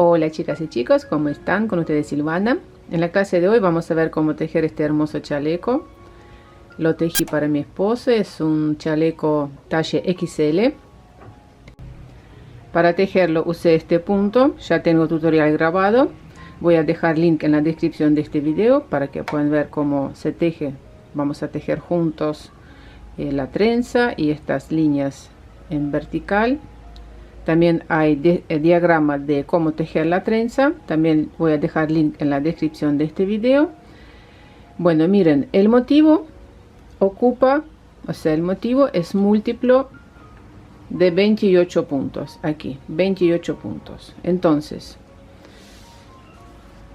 Hola chicas y chicos, ¿cómo están? Con ustedes Silvana. En la clase de hoy vamos a ver cómo tejer este hermoso chaleco. Lo tejí para mi esposo, es un chaleco talle XL. Para tejerlo usé este punto, ya tengo tutorial grabado. Voy a dejar link en la descripción de este video para que puedan ver cómo se teje. Vamos a tejer juntos la trenza y estas líneas en vertical. También hay diagrama de cómo tejer la trenza. También voy a dejar link en la descripción de este video. Bueno, miren, el motivo ocupa, o sea, el motivo es múltiplo de 28 puntos. Aquí, 28 puntos. Entonces,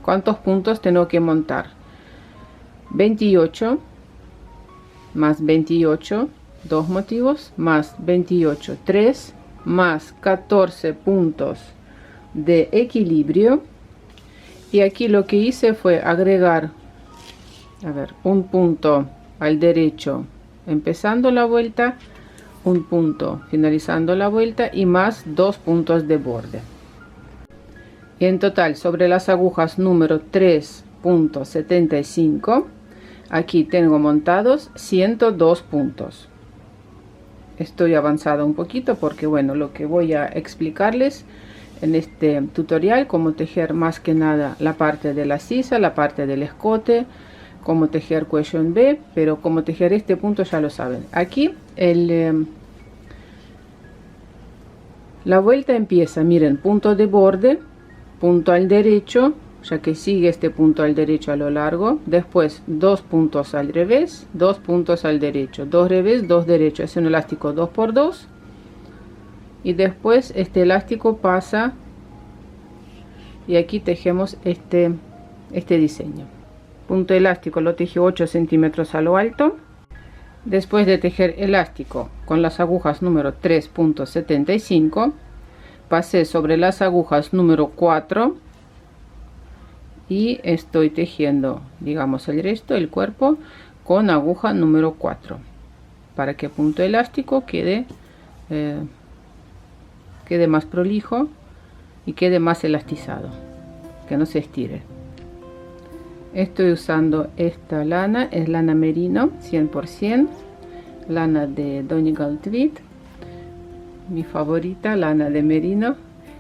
¿cuántos puntos tengo que montar? 28 más 28, dos motivos, más 28, 3, más 14 puntos de equilibrio. Y aquí lo que hice fue agregar, a ver, un punto al derecho empezando la vuelta, un punto finalizando la vuelta y más 2 puntos de borde. Y en total, sobre las agujas número 3.75, aquí tengo montados 102 puntos. Estoy avanzado un poquito porque bueno, lo que voy a explicarles en este tutorial, cómo tejer más que nada la parte de la sisa, la parte del escote, cómo tejer cuello en V, pero cómo tejer este punto ya lo saben. Aquí la vuelta empieza, miren, punto de borde, punto al derecho, ya que sigue este punto al derecho a lo largo, después 2 puntos al revés, 2 puntos al derecho, 2 revés, 2 derecho, es un elástico 2×2, y después este elástico pasa y aquí tejemos este diseño. Punto elástico lo tejí 8 centímetros a lo alto. Después de tejer elástico con las agujas número 3.75, pasé sobre las agujas número 4 y estoy tejiendo, digamos, el resto del cuerpo con aguja número 4 para que punto elástico quede más prolijo y quede más elastizado, que no se estire. Estoy usando esta lana, es lana merino 100%, lana de Donegal Tweed, mi favorita, lana de merino.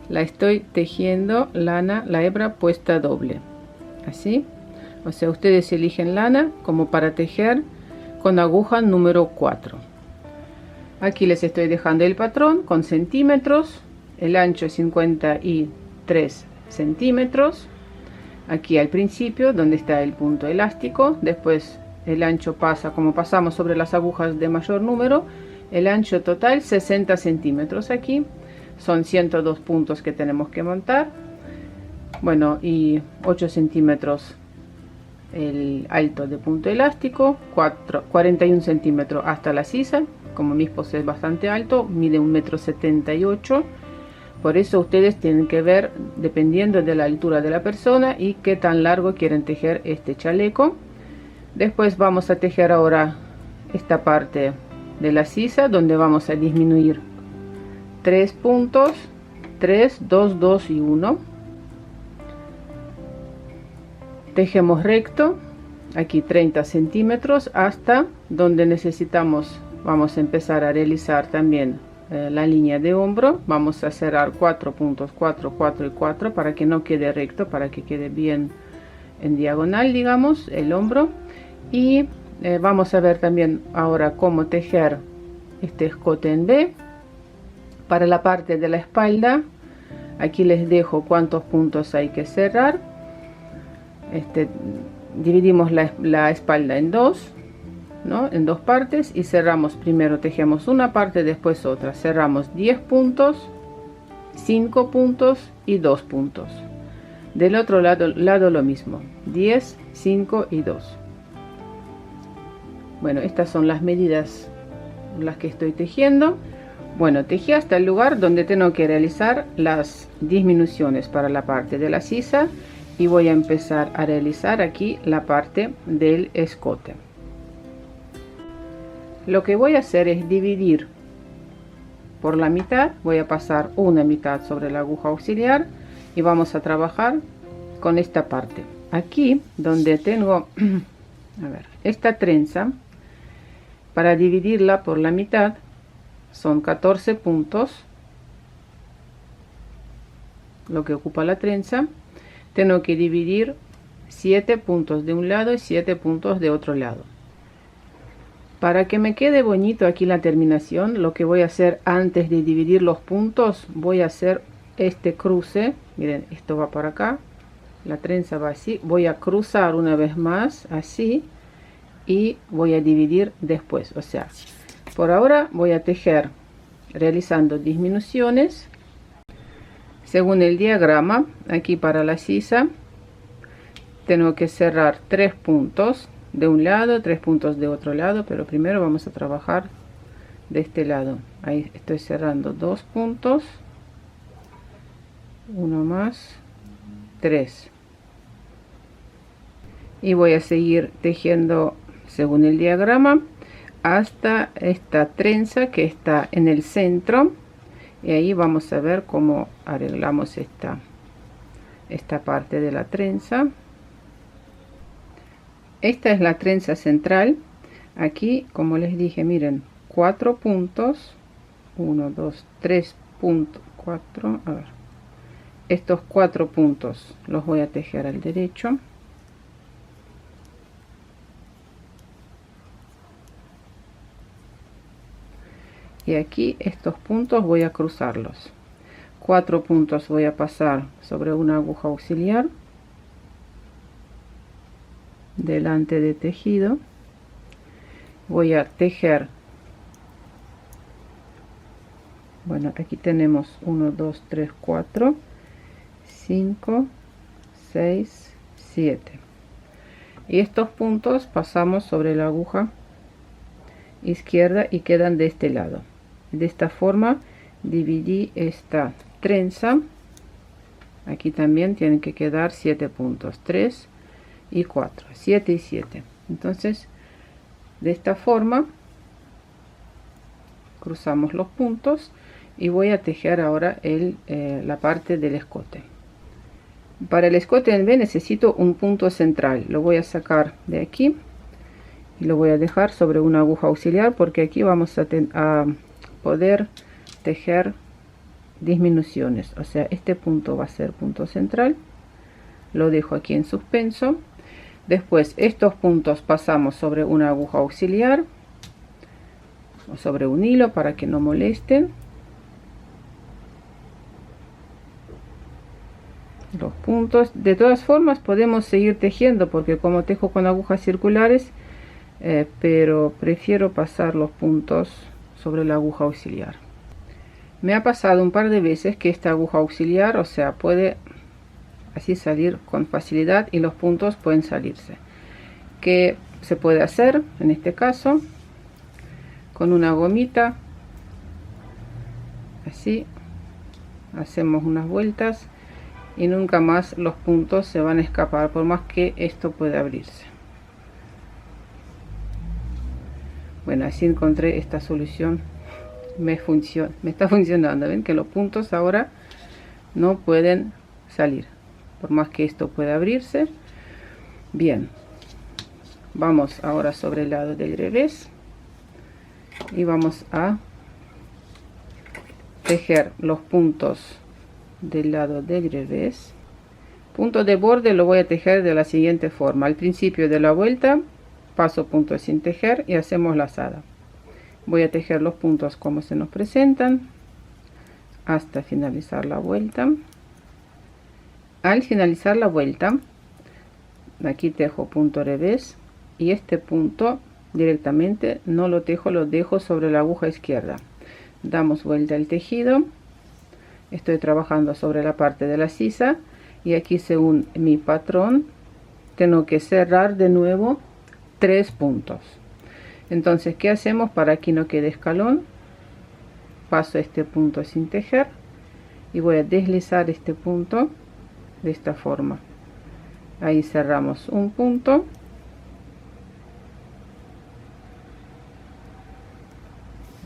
La estoy tejiendo la hebra puesta doble, así, o sea, ustedes eligen lana como para tejer con aguja número 4. Aquí les estoy dejando el patrón con centímetros, el ancho 53 centímetros, aquí al principio donde está el punto elástico, después el ancho pasa, como pasamos sobre las agujas de mayor número, el ancho total 60 centímetros. Aquí son 102 puntos que tenemos que montar, bueno, y 8 centímetros el alto de punto elástico, 41 centímetros hasta la sisa. Como mi esposo es bastante alto, mide 1,78 m, por eso ustedes tienen que ver dependiendo de la altura de la persona y qué tan largo quieren tejer este chaleco. Después vamos a tejer ahora esta parte de la sisa donde vamos a disminuir 3 puntos, 3, 2, 2 y 1. Tejemos recto aquí 30 centímetros hasta donde necesitamos. Vamos a empezar a realizar también la línea de hombro. Vamos a cerrar 4 puntos, 4, 4 y 4 para que no quede recto, para que quede bien en diagonal, digamos, el hombro. Y vamos a ver también ahora cómo tejer este escote en V. Para la parte de la espalda, aquí les dejo cuántos puntos hay que cerrar. Dividimos la espalda en dos, ¿no? En dos partes, y cerramos. Primero tejemos una parte, después otra. Cerramos 10 puntos, 5 puntos y 2 puntos. Del otro lado lo mismo, 10, 5 y 2. Bueno, estas son las medidas las que estoy tejiendo. Bueno, tejí hasta el lugar donde tengo que realizar las disminuciones para la parte de la sisa, y voy a empezar a realizar aquí la parte del escote. Lo que voy a hacer es dividir por la mitad. Voy a pasar una mitad sobre la aguja auxiliar y vamos a trabajar con esta parte. Aquí donde tengo a ver, esta trenza, para dividirla por la mitad son 14 puntos lo que ocupa la trenza. Tengo que dividir 7 puntos de un lado y 7 puntos de otro lado. Para que me quede bonito aquí la terminación, lo que voy a hacer antes de dividir los puntos, voy a hacer este cruce. Miren, esto va por acá, la trenza va así, voy a cruzar una vez más así y voy a dividir después. O sea, por ahora voy a tejer realizando disminuciones según el diagrama. Aquí para la sisa tengo que cerrar 3 puntos de un lado, 3 puntos de otro lado, pero primero vamos a trabajar de este lado. Ahí estoy cerrando 2 puntos, uno más, 3, y voy a seguir tejiendo según el diagrama hasta esta trenza que está en el centro, y ahí vamos a ver cómo arreglamos esta parte de la trenza. Esta es la trenza central. Aquí, como les dije, miren, 4 puntos, 1 2 3 puntos, 4, a ver, estos 4 puntos los voy a tejer al derecho, y aquí estos puntos voy a cruzarlos. 4 puntos voy a pasar sobre una aguja auxiliar delante de tejido, voy a tejer, bueno, aquí tenemos 1 2 3 4 5 6 7, y estos puntos pasamos sobre la aguja izquierda y quedan de este lado. De esta forma dividí esta trenza. Aquí también tienen que quedar 7 puntos, 3 y 4, 7 y 7. Entonces de esta forma cruzamos los puntos y voy a tejer ahora la parte del escote. Para el escote en V necesito un punto central, lo voy a sacar de aquí y lo voy a dejar sobre una aguja auxiliar, porque aquí vamos a poder tejer disminuciones. O sea, este punto va a ser punto central, lo dejo aquí en suspenso. Después estos puntos pasamos sobre una aguja auxiliar o sobre un hilo para que no molesten. Los puntos, de todas formas podemos seguir tejiendo, porque como tejo con agujas circulares, pero prefiero pasar los puntos sobre la aguja auxiliar. Me ha pasado un par de veces que esta aguja auxiliar, o sea, puede así salir con facilidad y los puntos pueden salirse. ¿Qué se puede hacer en este caso? Con una gomita, así hacemos unas vueltas y nunca más los puntos se van a escapar, por más que esto pueda abrirse. Bueno, así encontré esta solución. Me está funcionando. Ven que los puntos ahora no pueden salir, por más que esto pueda abrirse. Bien, vamos ahora sobre el lado del revés y vamos a tejer los puntos del lado del revés. Punto de borde lo voy a tejer de la siguiente forma: al principio de la vuelta paso puntos sin tejer y hacemos lazada. Voy a tejer los puntos como se nos presentan hasta finalizar la vuelta. Al finalizar la vuelta, aquí tejo punto revés, y este punto directamente no lo tejo, lo dejo sobre la aguja izquierda. Damos vuelta al tejido. Estoy trabajando sobre la parte de la sisa, y aquí, según mi patrón, tengo que cerrar de nuevo 3 puntos. Entonces, ¿qué hacemos para que no quede escalón? Paso este punto sin tejer y voy a deslizar este punto de esta forma. Ahí cerramos un punto.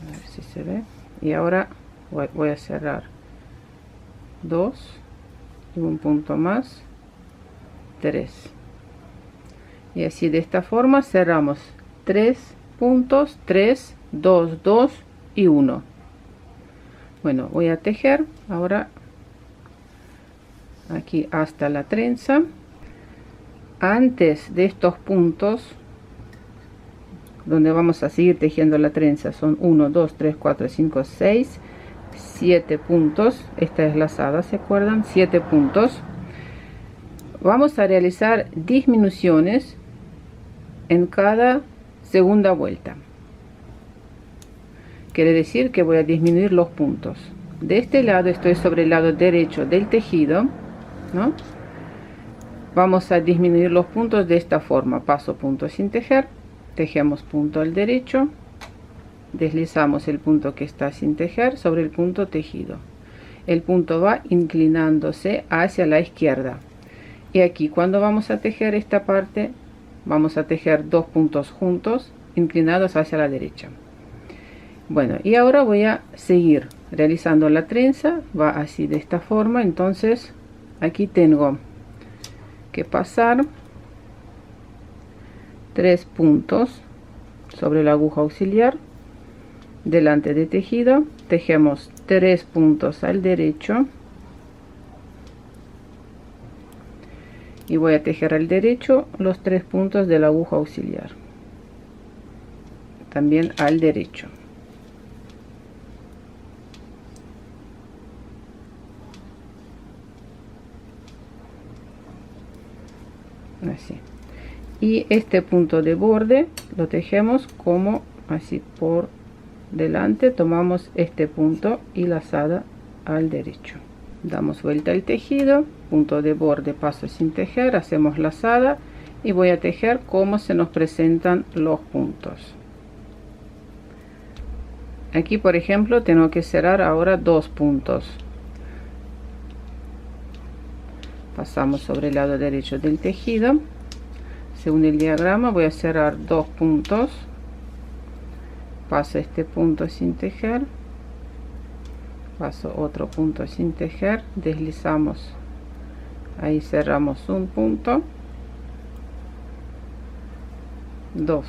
A ver si se ve. Y ahora voy a cerrar 2 y un punto más, 3, y así de esta forma cerramos 3 puntos, 3, 2, 2 y 1. Bueno, voy a tejer ahora aquí hasta la trenza. Antes de estos puntos donde vamos a seguir tejiendo la trenza, son 1, 2, 3, 4, 5, 6, 7 puntos. Esta es lazada, ¿se acuerdan? 7 puntos. Vamos a realizar disminuciones en cada segunda vuelta. Quiere decir que voy a disminuir los puntos. De este lado estoy sobre el lado derecho del tejido, ¿no? Vamos a disminuir los puntos de esta forma. Paso punto sin tejer, tejemos punto al derecho, deslizamos el punto que está sin tejer sobre el punto tejido. El punto va inclinándose hacia la izquierda. Y aquí cuando vamos a tejer esta parte, vamos a tejer 2 puntos juntos, inclinados hacia la derecha. Bueno, y ahora voy a seguir realizando la trenza. Va así de esta forma. Entonces aquí tengo que pasar 3 puntos sobre la aguja auxiliar delante de tejido, tejemos 3 puntos al derecho y voy a tejer al derecho los 3 puntos de la aguja auxiliar, también al derecho. Así, y este punto de borde lo tejemos como así por delante, tomamos este punto y lazada al derecho, damos vuelta al tejido, punto de borde, paso sin tejer, hacemos lazada y voy a tejer como se nos presentan los puntos. Aquí por ejemplo tengo que cerrar ahora 2 puntos. Pasamos sobre el lado derecho del tejido, según el diagrama voy a cerrar 2 puntos, paso este punto sin tejer, paso otro punto sin tejer, deslizamos, ahí cerramos un punto, 2.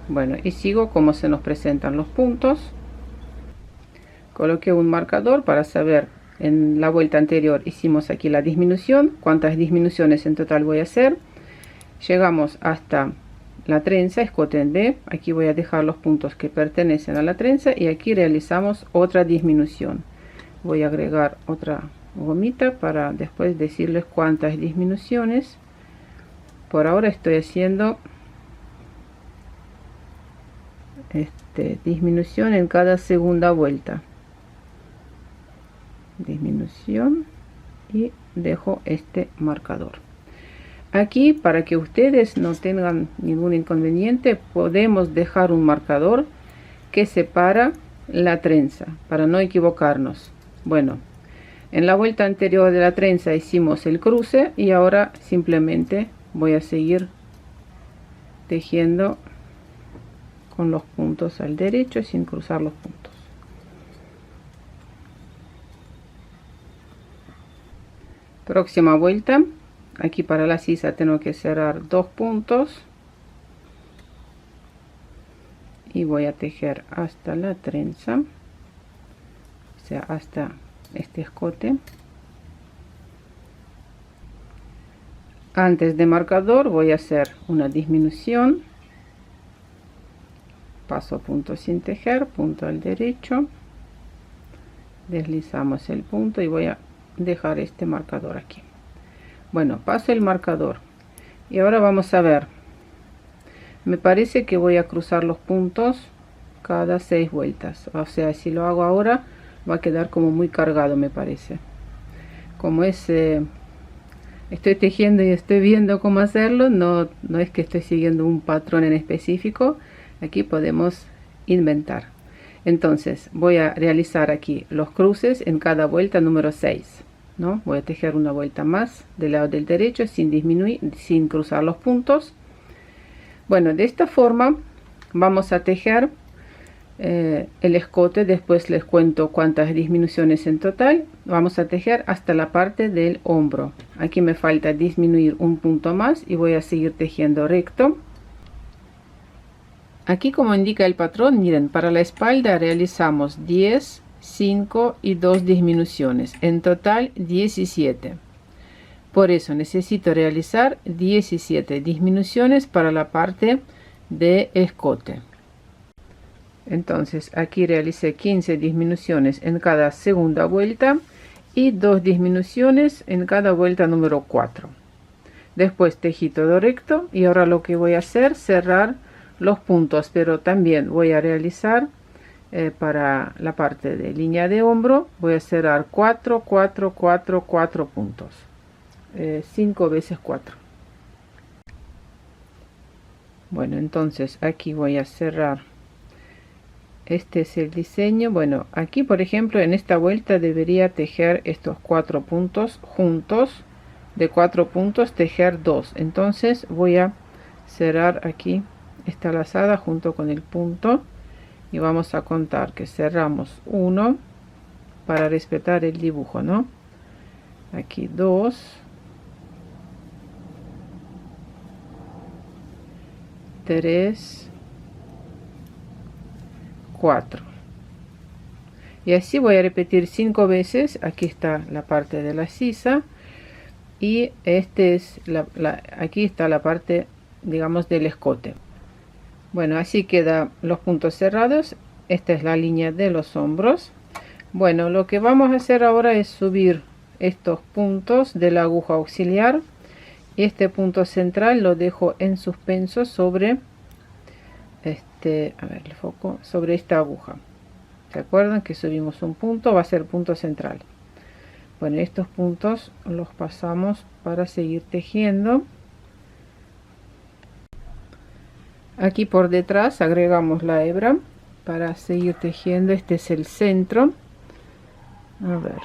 Bueno, y sigo como se nos presentan los puntos. Coloqué un marcador para saber. En la vuelta anterior hicimos aquí la disminución, cuántas disminuciones en total voy a hacer. Llegamos hasta la trenza, escote en B, aquí voy a dejar los puntos que pertenecen a la trenza y aquí realizamos otra disminución. Voy a agregar otra gomita para después decirles cuántas disminuciones. Por ahora estoy haciendo disminución en cada segunda vuelta. Disminución y dejo este marcador aquí para que ustedes no tengan ningún inconveniente. Podemos dejar un marcador que separa la trenza para no equivocarnos. Bueno, en la vuelta anterior de la trenza hicimos el cruce y ahora simplemente voy a seguir tejiendo con los puntos al derecho sin cruzar los puntos. Próxima vuelta, aquí para la sisa tengo que cerrar 2 puntos y voy a tejer hasta la trenza, o sea hasta este escote. Antes de marcador voy a hacer una disminución, paso punto sin tejer, punto al derecho, deslizamos el punto y voy a dejar este marcador aquí. Bueno, paso el marcador y ahora vamos a ver. Me parece que voy a cruzar los puntos cada 6 vueltas, o sea, si lo hago ahora va a quedar como muy cargado, me parece. Como es estoy tejiendo y estoy viendo cómo hacerlo, no es que estoy siguiendo un patrón en específico. Aquí podemos inventar. Entonces voy a realizar aquí los cruces en cada vuelta número 6, ¿no? Voy a tejer una vuelta más del lado del derecho sin disminuir, sin cruzar los puntos. Bueno, de esta forma vamos a tejer el escote. Después les cuento cuántas disminuciones en total. Vamos a tejer hasta la parte del hombro. Aquí me falta disminuir un punto más y voy a seguir tejiendo recto. Aquí, como indica el patrón, miren, para la espalda realizamos 10, 5 y 2 disminuciones, en total 17. Por eso necesito realizar 17 disminuciones para la parte de escote. Entonces aquí realicé 15 disminuciones en cada segunda vuelta y 2 disminuciones en cada vuelta número 4. Después tejí todo recto y ahora lo que voy a hacer es cerrar los puntos, pero también voy a realizar para la parte de línea de hombro, voy a cerrar 4, 4, 4, 4 puntos, 5 veces 4. Bueno, entonces aquí voy a cerrar. Este es el diseño. Bueno, aquí por ejemplo en esta vuelta debería tejer estos 4 puntos juntos. De 4 puntos tejer 2. Entonces voy a cerrar aquí esta lazada junto con el punto y vamos a contar que cerramos 1 para respetar el dibujo, ¿no? Aquí 2, 3, 4 y así voy a repetir 5 veces. Aquí está la parte de la sisa y este es aquí está la parte, digamos, del escote. Bueno, así quedan los puntos cerrados. Esta es la línea de los hombros. Bueno, lo que vamos a hacer ahora es subir estos puntos de la aguja auxiliar. Este punto central lo dejo en suspenso sobre a ver el foco, sobre esta aguja. ¿Se acuerdan que subimos un punto? Va a ser punto central. Bueno, estos puntos los pasamos para seguir tejiendo. Aquí por detrás agregamos la hebra para seguir tejiendo. Este es el centro. A ver.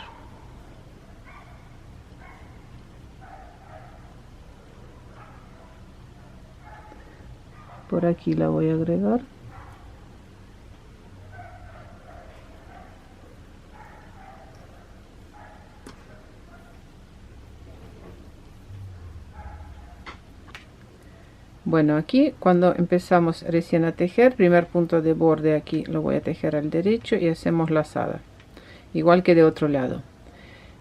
Por aquí la voy a agregar. Bueno, aquí cuando empezamos recién a tejer, primer punto de borde aquí lo voy a tejer al derecho y hacemos lazada, igual que de otro lado.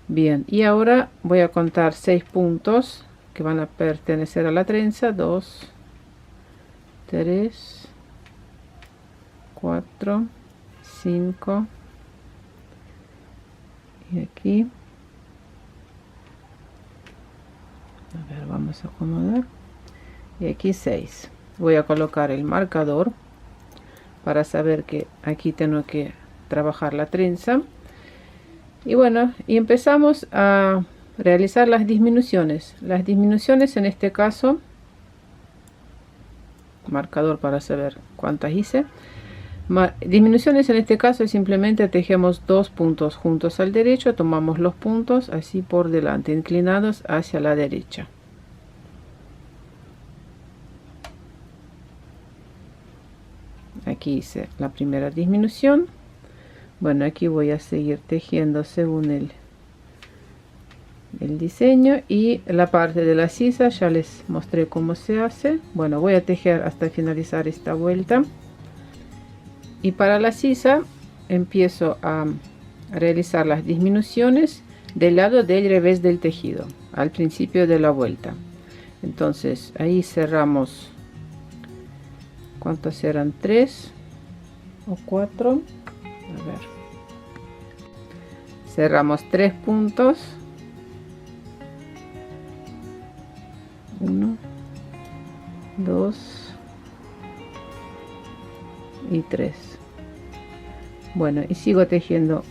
Bien, y ahora voy a contar 6 puntos que van a pertenecer a la trenza. 2, 3, 4, 5 y aquí. A ver, vamos a acomodar. Y aquí 6. Voy a colocar el marcador para saber que aquí tengo que trabajar la trenza. Y bueno, y empezamos a realizar las disminuciones. Las disminuciones en este caso, marcador para saber cuántas hice. Disminuciones en este caso simplemente tejemos 2 puntos juntos al derecho, tomamos los puntos así por delante, inclinados hacia la derecha. Aquí hice la primera disminución. Bueno, aquí voy a seguir tejiendo según el diseño, y la parte de la sisa ya les mostré cómo se hace. Bueno, voy a tejer hasta finalizar esta vuelta, y para la sisa empiezo a realizar las disminuciones del lado del revés del tejido al principio de la vuelta. Entonces ahí cerramos, ¿cuántos eran? 3 o 4, a ver, cerramos 3 puntos, 1, 2 y 3. Bueno, y sigo tejiendo,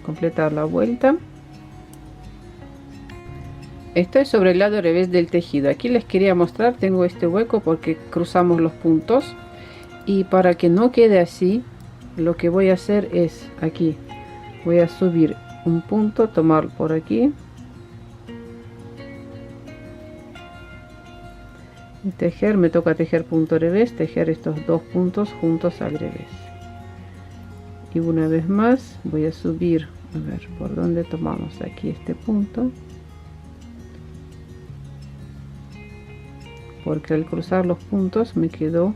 completar la vuelta. Estoy sobre el lado revés del tejido. Aquí les quería mostrar, tengo este hueco porque cruzamos los puntos, y para que no quede así, lo que voy a hacer es, aquí voy a subir un punto, tomar por aquí y tejer. Me toca tejer punto revés, tejer estos 2 puntos juntos al revés. y una vez más voy a subir, a ver por dónde tomamos aquí este punto, porque al cruzar los puntos me quedó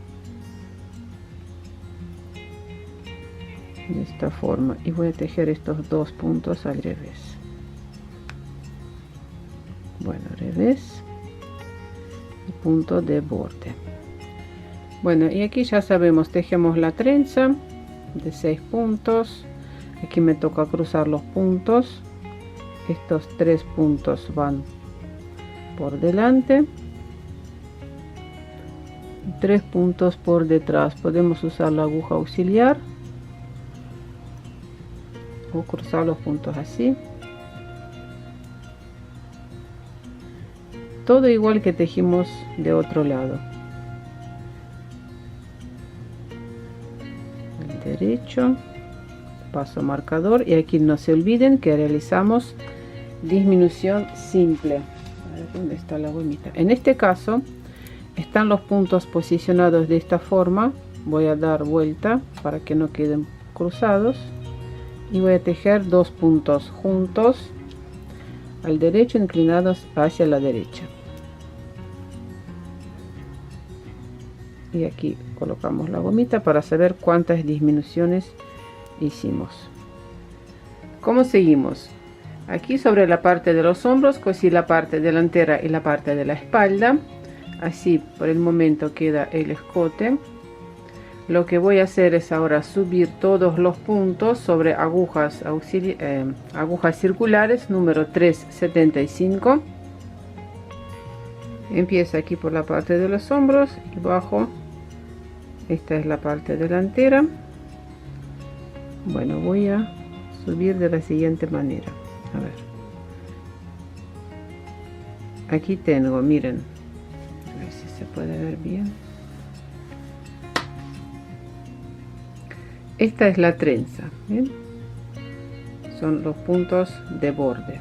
de esta forma, y voy a tejer estos dos puntos al revés. Bueno, revés y punto de borde. Bueno, y aquí ya sabemos, tejemos la trenza de 6 puntos. Aquí me toca cruzar los puntos. Estos 3 puntos van por delante, 3 puntos por detrás. Podemos usar la aguja auxiliar o cruzar los puntos así. Todo igual que tejimos de otro lado. El derecho, paso marcador, y aquí no se olviden que realizamos disminución simple. A ver, ¿dónde está la gomita? En este caso están los puntos posicionados de esta forma. Voy a dar vuelta para que no queden cruzados y voy a tejer 2 puntos juntos al derecho, inclinados hacia la derecha. Y aquí colocamos la gomita para saber cuántas disminuciones hicimos. ¿Cómo seguimos? Aquí sobre la parte de los hombros cosí la parte delantera y la parte de la espalda. Así por el momento queda el escote. Lo que voy a hacer es ahora subir todos los puntos sobre agujas circulares número 375. Empiezo aquí por la parte de los hombros y bajo. Esta es la parte delantera. Bueno, voy a subir de la siguiente manera. A ver, aquí tengo, miren, a ver si se puede ver bien. Esta es la trenza, ¿bien? Son los puntos de borde.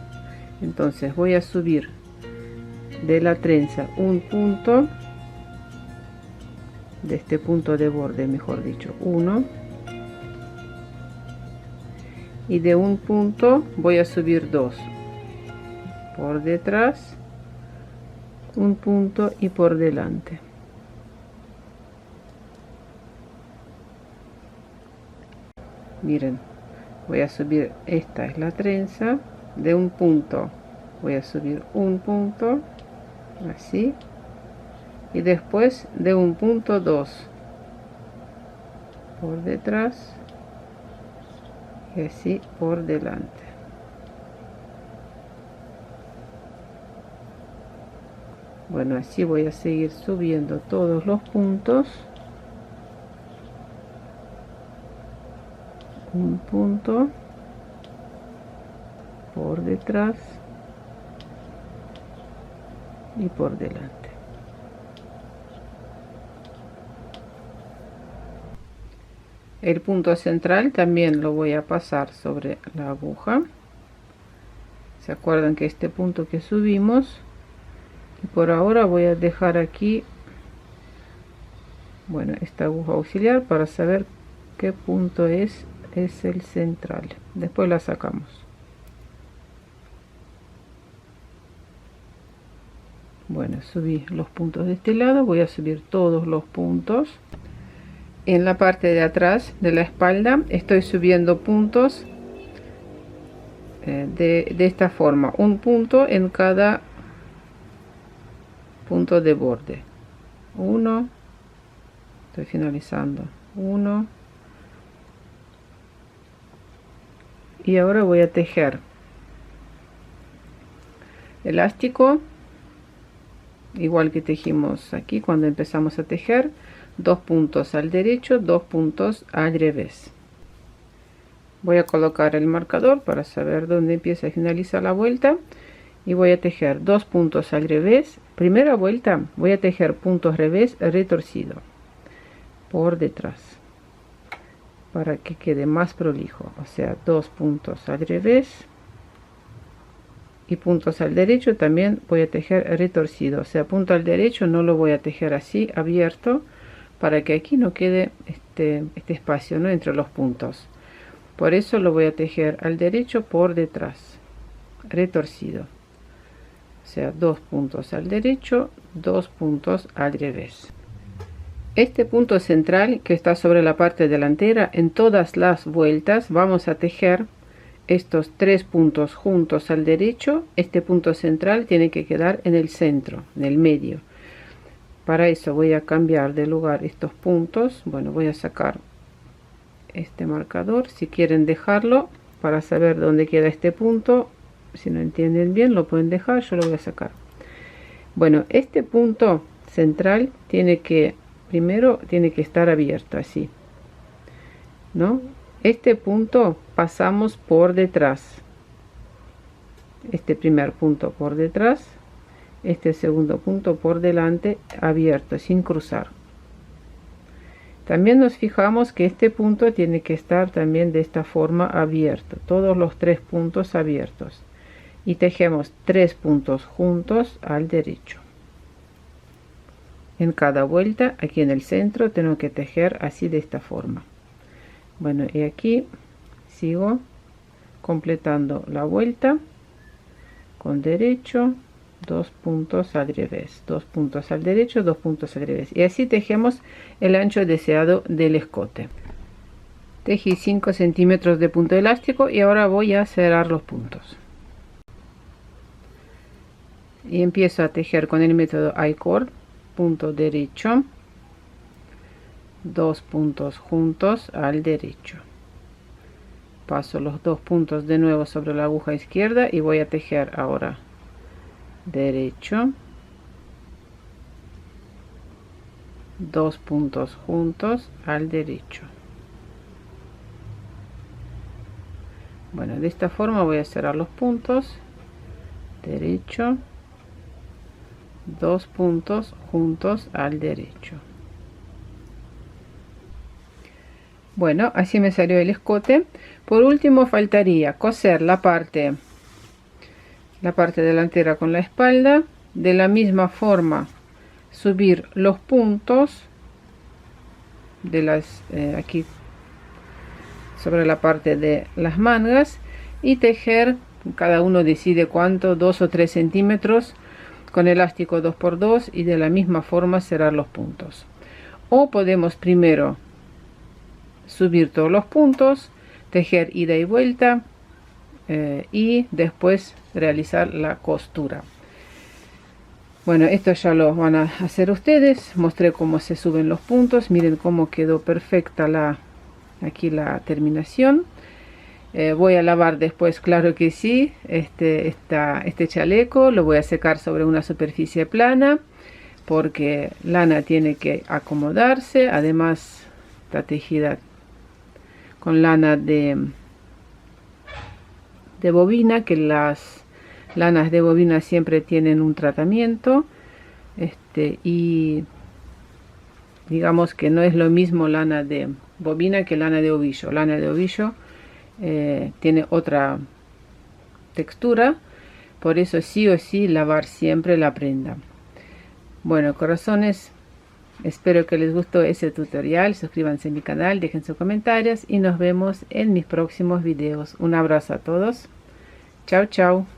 Entonces voy a subir de la trenza un punto, de este punto de borde, mejor dicho, uno, y de un punto voy a subir 2 por detrás, un punto y por delante. Miren, voy a subir, esta es la trenza, de un punto voy a subir un punto, así, y después de un punto 2 por detrás y así por delante. Bueno, así voy a seguir subiendo todos los puntos, un punto por detrás y por delante. El punto central también lo voy a pasar sobre la aguja. Se acuerdan que este punto que subimos, y por ahora voy a dejar aquí, bueno, esta aguja auxiliar para saber qué punto es el central. Después la sacamos. Bueno, subí los puntos de este lado, voy a subir todos los puntos. En la parte de atrás de la espalda estoy subiendo puntos de esta forma, un punto en cada punto de borde. Uno, estoy finalizando, uno, y ahora voy a tejer elástico igual que tejimos aquí cuando empezamos a tejer, 2 puntos al derecho, 2 puntos al revés. Voy a colocar el marcador para saber dónde empieza y finaliza la vuelta, y voy a tejer 2 puntos al revés. Primera vuelta voy a tejer puntos revés retorcido por detrás para que quede más prolijo, o sea, 2 puntos al revés y puntos al derecho también voy a tejer retorcido, o sea, punto al derecho no lo voy a tejer así abierto, para que aquí no quede este espacio, ¿no?, entre los puntos. Por eso lo voy a tejer al derecho por detrás, retorcido. O sea, 2 puntos al derecho, 2 puntos al revés. Este punto central que está sobre la parte delantera, en todas las vueltas vamos a tejer estos 3 puntos juntos al derecho. Este punto central tiene que quedar en el centro, en el medio. Para eso voy a cambiar de lugar estos puntos. Bueno, voy a sacar este marcador. Si quieren dejarlo para saber dónde queda este punto, si no entienden bien lo pueden dejar, yo lo voy a sacar. Bueno, este punto central primero tiene que estar abierto así, ¿no? Este punto pasamos por detrás, este primer punto por detrás, este segundo punto por delante, abierto, sin cruzar. También nos fijamos que este punto tiene que estar también de esta forma abierto, todos los 3 puntos abiertos, y tejemos 3 puntos juntos al derecho. En cada vuelta, aquí en el centro, tengo que tejer así, de esta forma. Bueno, y aquí sigo completando la vuelta con derecho, 2 puntos al revés, 2 puntos al derecho, 2 puntos al revés, y así tejemos el ancho deseado del escote. Tejí 5 centímetros de punto elástico y ahora voy a cerrar los puntos. Y empiezo a tejer con el método I-cord, punto derecho, 2 puntos juntos al derecho. Paso los 2 puntos de nuevo sobre la aguja izquierda y voy a tejer ahora derecho, 2 puntos juntos al derecho. Bueno, de esta forma voy a cerrar los puntos, derecho, 2 puntos juntos al derecho. Bueno, así me salió el escote. Por último faltaría coser la parte delantera con la espalda. De la misma forma subir los puntos de las aquí sobre la parte de las mangas y tejer, cada uno decide cuánto, 2 o 3 centímetros con elástico 2×2, y de la misma forma cerrar los puntos. O podemos primero subir todos los puntos, tejer ida y vuelta y después realizar la costura. Bueno, esto ya lo van a hacer ustedes. Mostré cómo se suben los puntos. Miren cómo quedó perfecta aquí la terminación. Voy a lavar después, claro que sí, este chaleco lo voy a secar sobre una superficie plana, porque lana tiene que acomodarse. Además está tejida con lana de bobina, que las lanas de bobina siempre tienen un tratamiento, y digamos que no es lo mismo lana de bobina que lana de ovillo. Lana de ovillo tiene otra textura, por eso sí o sí lavar siempre la prenda. Bueno, corazones, espero que les gustó ese tutorial. Suscríbanse a mi canal, dejen sus comentarios y nos vemos en mis próximos videos. Un abrazo a todos. Chao, chao.